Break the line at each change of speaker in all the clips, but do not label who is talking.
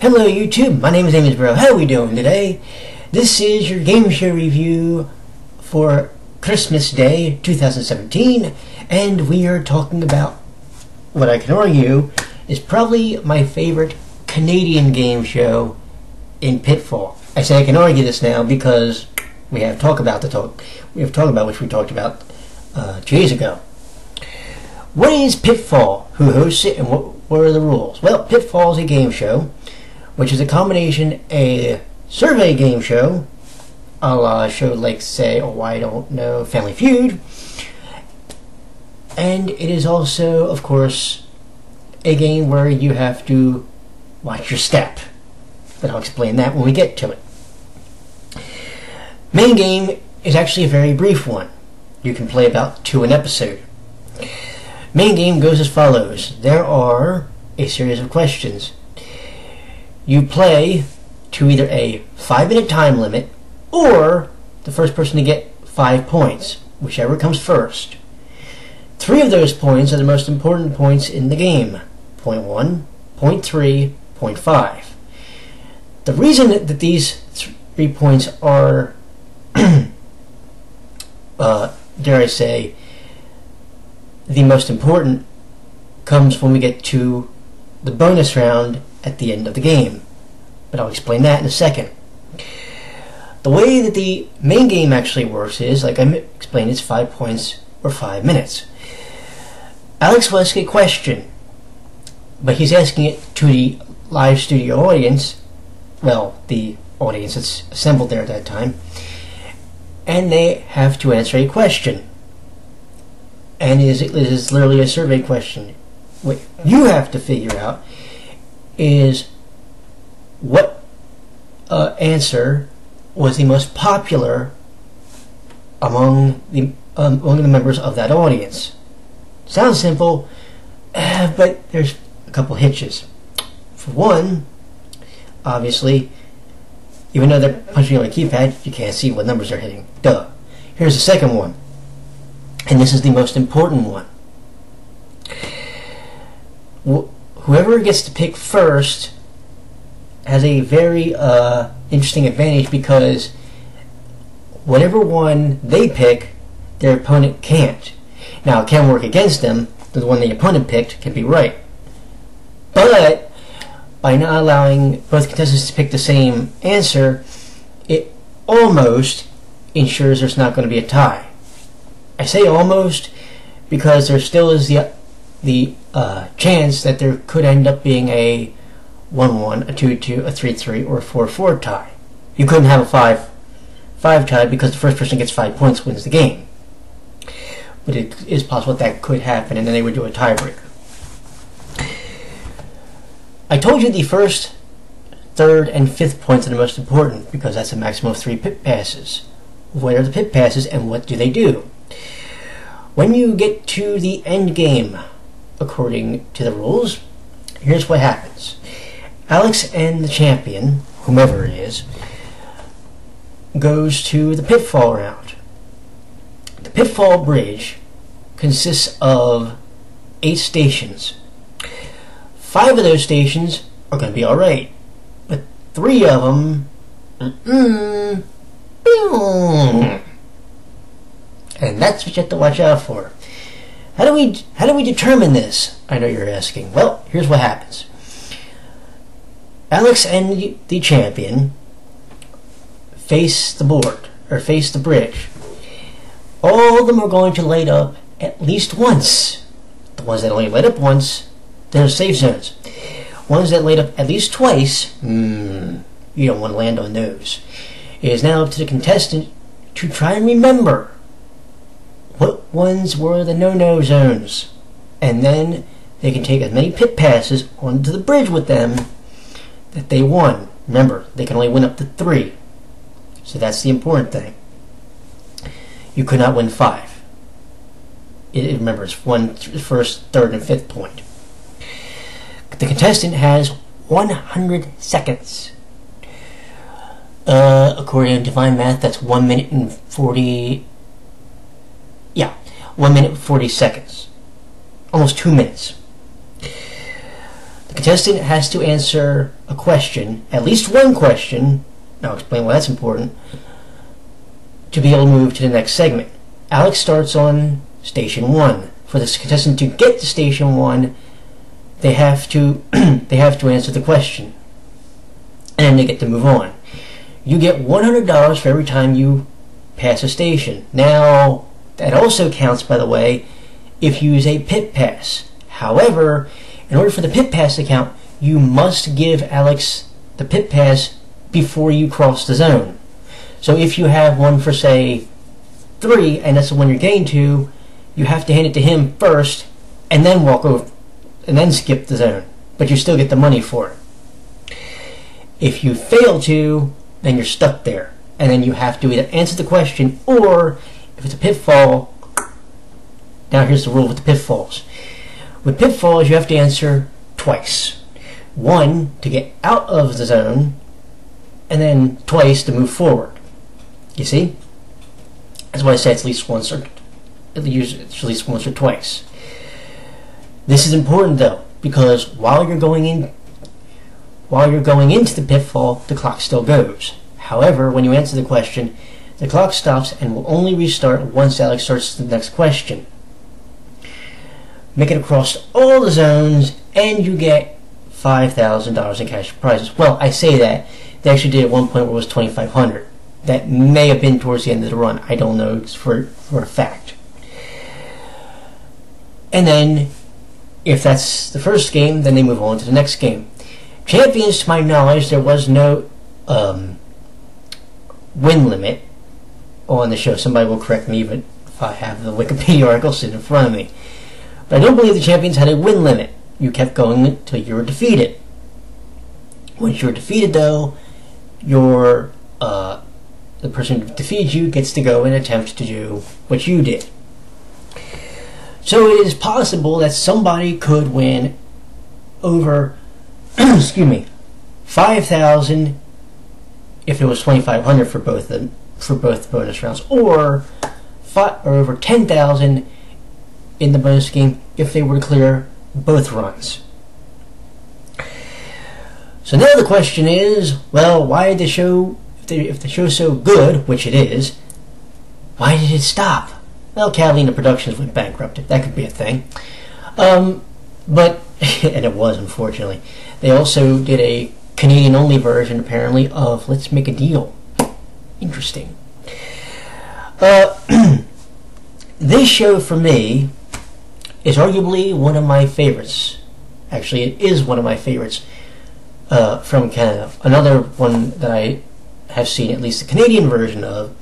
Hello YouTube, my name is Bro. How are we doing today? This is your game show review for Christmas Day 2017, and we are talking about what I can argue is probably my favorite Canadian game show in Pitfall. I say I can argue this now because we have talk about which we talked about 2 days ago. What is Pitfall? Who hosts it, and what are the rules? Well, Pitfall is a game show which is a combination a survey game show, a la show like, say, I don't know, Family Feud, and it is also, of course, a game where you have to watch your step. But I'll explain that when we get to it. Main game is actually a very brief one. You can play about 2 an episode. Main game goes as follows. There are a series of questions. You play to either a 5-minute time limit or the first person to get 5 points, whichever comes first. 3 of those points are the most important points in the game. Point 1, point 3, point 5. The reason that these 3 points are, dare I say, the most important comes when we get to the bonus round at the end of the game. But I'll explain that in a second. The way that the main game actually works is, like I explained, it's 5 points or 5 minutes. Alex will ask a question, but he's asking it to the live studio audience, well, the audience that's assembled there at that time, and they have to answer a question. And it is literally a survey question. What you have to figure out is what answer was the most popular among the members of that audience. Sounds simple, but there's a couple hitches. For one, obviously, even though they're punching on a keypad, you can't see what numbers they're hitting. Duh. Here's the second one, and this is the most important one. Whoever gets to pick first has a very interesting advantage, because whatever one they pick, their opponent can't. Now, it can work against them. The one the opponent picked can be right. But by not allowing both contestants to pick the same answer, it almost ensures there's not going to be a tie. I say almost because there still is the chance that there could end up being a 1-1, a 2-2, a 3-3, or a 4-4 tie. You couldn't have a 5-5 tie because the first person gets 5 points wins the game. But it is possible that could happen, and then they would do a tiebreaker. I told you the first, third, and fifth points are the most important because that's a maximum of 3 pit passes. What are the pit passes, and what do they do? When you get to the end game, according to the rules, here's what happens. Alex and the champion, whomever it is, goes to the Pitfall round. The Pitfall bridge consists of 8 stations. 5 of those stations are going to be alright, but 3 of them, and that's what you have to watch out for. How do we determine this? I know you're asking. Well, here's what happens. Alex and the champion face the board, or face the bridge. All of them are going to light up at least once. The ones that only light up once, they're safe zones. Ones that light up at least twice, you don't want to land on those. It is now up to the contestant to try and remember what ones were the no-no zones, and then they can take as many pit passes onto the bridge with them that they won. Remember, they can only win up to 3, so that's the important thing. You could not win 5. Remember, it's first, third, and fifth point. The contestant has 100 seconds. According to Divine Math, that's 1 minute and 40. Yeah, 1 minute and 40 seconds. Almost 2 minutes. The contestant has to answer a question, at least one question, I'll explain why that's important, to be able to move to the next segment. Alex starts on Station 1. For this contestant to get to Station 1, they have to answer the question, and then they get to move on. You get $100 for every time you pass a station. Now, that also counts, by the way, if you use a pit pass. However, in order for the pit pass to count, you must give Alex the pit pass before you cross the zone. So if you have one for, say, 3, and that's the one you're getting to, you have to hand it to him first, and then walk over, and then skip the zone. But you still get the money for it. If you fail to, then you're stuck there. And then you have to either answer the question, or if it's a pitfall, now here's the rule with the pitfalls. With pitfalls, you have to answer twice. One, to get out of the zone, and then twice to move forward. You see? That's why I say it's at least once or twice. This is important though, because while you're going into the pitfall, the clock still goes. However, when you answer the question, the clock stops and will only restart once Alex starts the next question. Make it across all the zones, and you get $5,000 in cash prizes. Well, I say that. They actually did at one point where it was $2,500. That may have been towards the end of the run. I don't know for a fact. And then, if that's the first game, then they move on to the next game. Champions, to my knowledge, there was no win limit on the show. Somebody will correct me even if I have the Wikipedia article sitting in front of me. But I don't believe the champions had a win limit. You kept going until you were defeated. Once you were defeated, though, the person who defeated you gets to go and attempt to do what you did. So it is possible that somebody could win over excuse me, 5,000 if it was 2,500 for both the bonus rounds, or over 10,000 in the bonus game if they were to clear both runs. So now the question is, well, why did the show, if the show's so good, which it is, why did it stop? Well, Catalina Productions went bankrupt. That could be a thing. But, and it was, unfortunately. They also did a Canadian-only version, apparently, of Let's Make a Deal. Interesting. This show, for me, is arguably one of my favorites. Actually, it is one of my favorites from Canada. Another one that I have seen, at least the Canadian version of.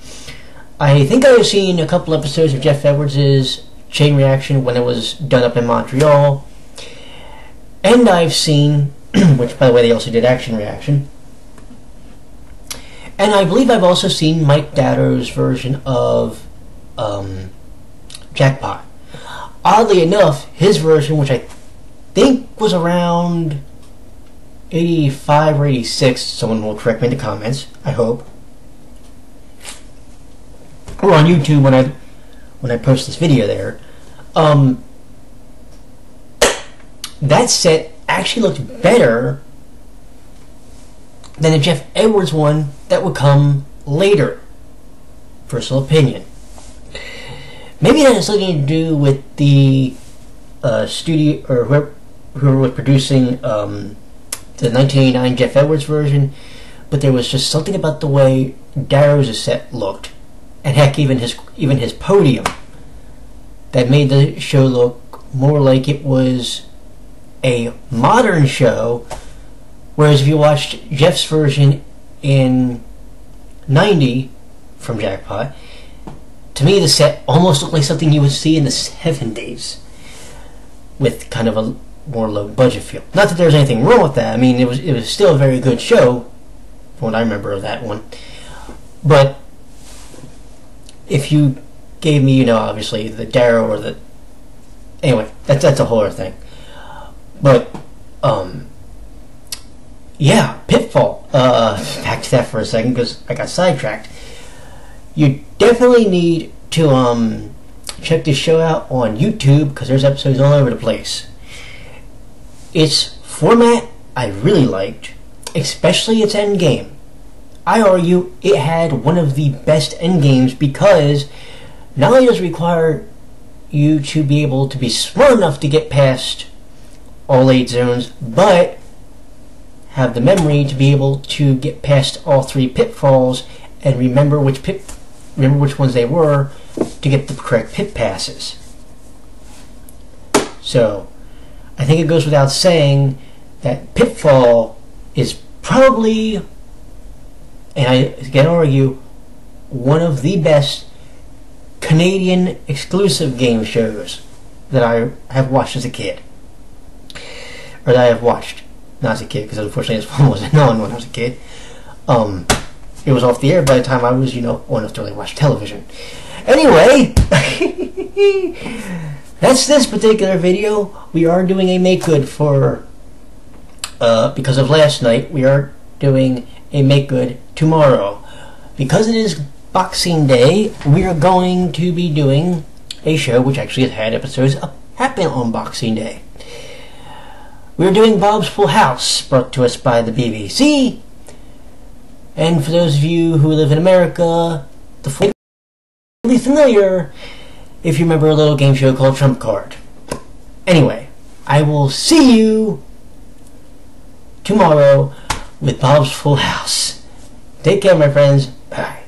I think I have seen a couple episodes of Jeff Edwards' Chain Reaction when it was done up in Montreal. And I've seen, which by the way they also did Action Reaction. And I believe I've also seen Mike Dado's version of Jackpot. Oddly enough, his version, which I think was around 85 or 86, someone will correct me in the comments, I hope. Or on YouTube when I post this video there. That set actually looked better than the Jeff Edwards one that would come later. Personal opinion. Maybe that has something to do with the studio, or whoever was producing the 1989 Jeff Edwards version, but there was just something about the way Darrow's set looked, and heck, even his podium, that made the show look more like it was a modern show, whereas if you watched Jeff's version in 90 from Jackpot, to me the set almost looked like something you would see in the 70s with kind of a more low budget feel. Not that there's anything wrong with that. I mean, it was still a very good show from what I remember of that one. But if you gave me, you know, obviously the Darrow or the, anyway, that's a whole other thing. But yeah, Pitfall. Back to that for a second because I got sidetracked. You definitely need to check this show out on YouTube because there's episodes all over the place. It's format I really liked, especially its end game. I argue it had one of the best end games because not only does it require you to be able to be smart enough to get past all 8 zones, but have the memory to be able to get past all 3 pitfalls and remember which ones they were to get the correct pit passes. So I think it goes without saying that Pitfall is probably, and I can argue, one of the best Canadian exclusive game shows that I have watched as a kid. Or that I have watched, not as a kid, because unfortunately this one wasn't on when I was a kid. It was off the air by the time I was, old enough to really watch television. Anyway, that's this particular video. We are doing a make good for, because of last night, we are doing a make good tomorrow. Because it is Boxing Day, we are going to be doing a show which actually has had episodes happen on Boxing Day. We're doing Bob's Full House, brought to us by the BBC. And for those of you who live in America, really familiar if you remember a little game show called Trump Card. Anyway, I will see you tomorrow with Bob's Full House. Take care, my friends. Bye.